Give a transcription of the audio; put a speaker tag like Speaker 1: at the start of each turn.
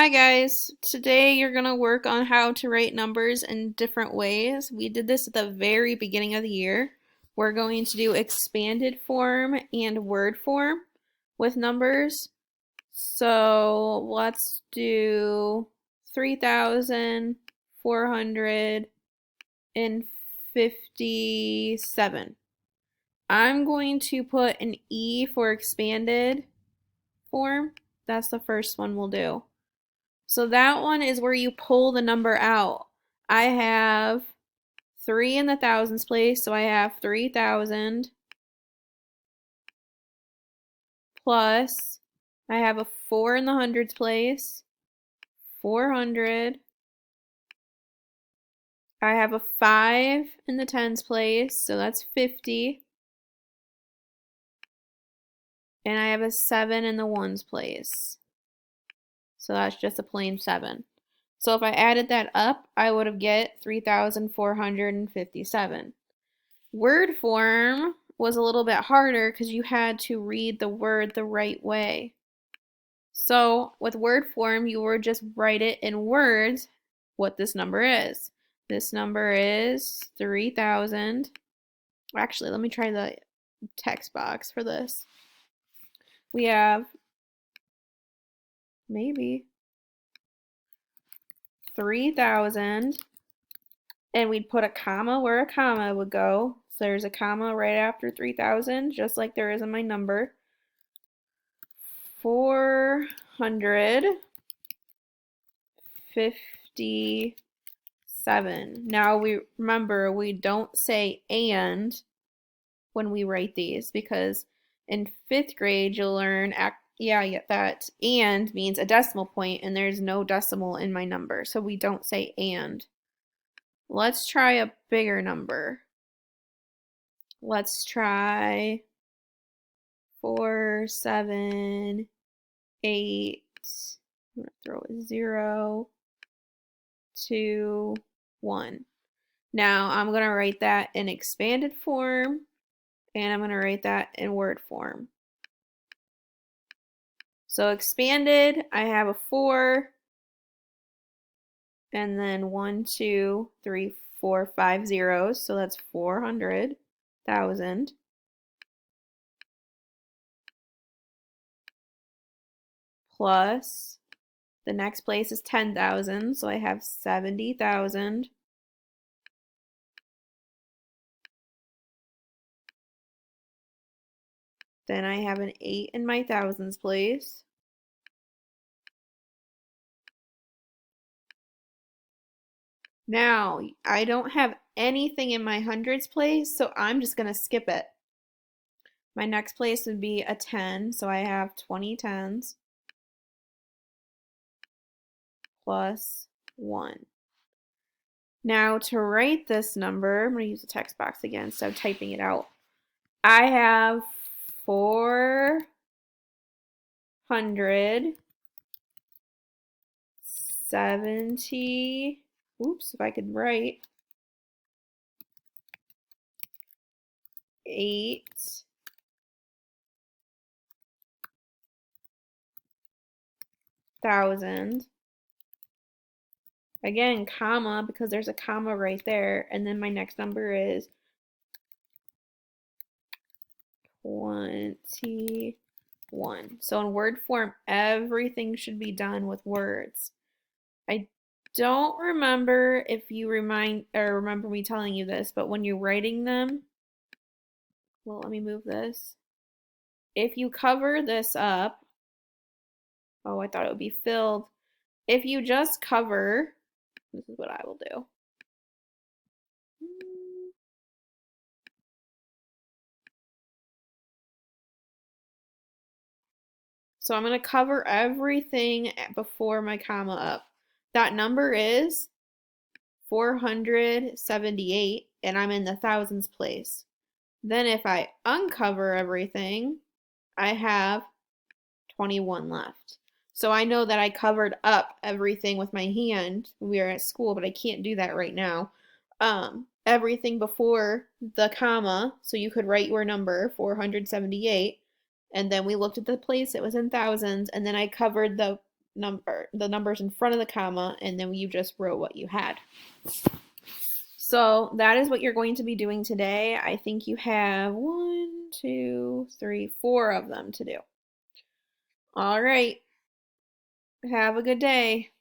Speaker 1: Hi guys, today you're going to work on how to write numbers in different ways. We did this at the very beginning of the year. We're going to do expanded form and word form with numbers. So let's do 3,457. I'm going to put an E for expanded form. That's the first one we'll do. So that one is where you pull the number out. I have 3 in the thousands place, so I have 3,000 plus I have a 4 in the hundreds place, 400. I have a 5 in the tens place, so that's 50. And I have a 7 in the ones place. So that's just a plain 7. So if I added that up, I would have get 3,457. Word form was a little bit harder because you had to read the word the right way. So with word form, you would just write it in words what this number is. This number is 3,000. Actually, let me try the text box for this. We have maybe 3,000, and we'd put a comma where a comma would go. So there's a comma right after 3,000, just like there is in my number. 457. Now we remember we don't say and when we write these because in 5th grade you'll learn that and means a decimal point and there's no decimal in my number, so we don't say and. Let's try a bigger number. Let's try 4, 7, 8. I'm gonna throw a 0, 2, 1. Now I'm gonna write that in expanded form and I'm gonna write that in word form. So expanded, I have a 4 and then 1, 2, 3, 4, 5 zeros, so that's 400,000 plus the next place is 10,000, so I have 70,000 then I have an 8 in my thousands place. Now, I don't have anything in my hundreds place, so I'm just going to skip it. My next place would be a 10, so I have 20 tens plus 1. Now, to write this number, I'm going to use the text box again instead of typing it out. I have 470, oops, if I could write, 8,000. Again, comma, because there's a comma right there, and then my next number is 21. So in word form, everything should be done with words. I don't remember if you remember me telling you this, but when you're writing them, well, let me move this. If you cover this up, oh, I thought it would be filled. If you just cover, this is what I will do. So I'm going to cover everything before my comma up. That number is 478, and I'm in the thousands place. Then if I uncover everything, I have 21 left. So I know that I covered up everything with my hand when we were at school, but I can't do that right now. Everything before the comma, so you could write your number, 478, and then we looked at the place it was in thousands, and then I covered the the numbers in front of the comma, and then you just wrote what you had. So that is what you're going to be doing today. I think you have 1, 2, 3, 4 of them to do. All right. Have a good day.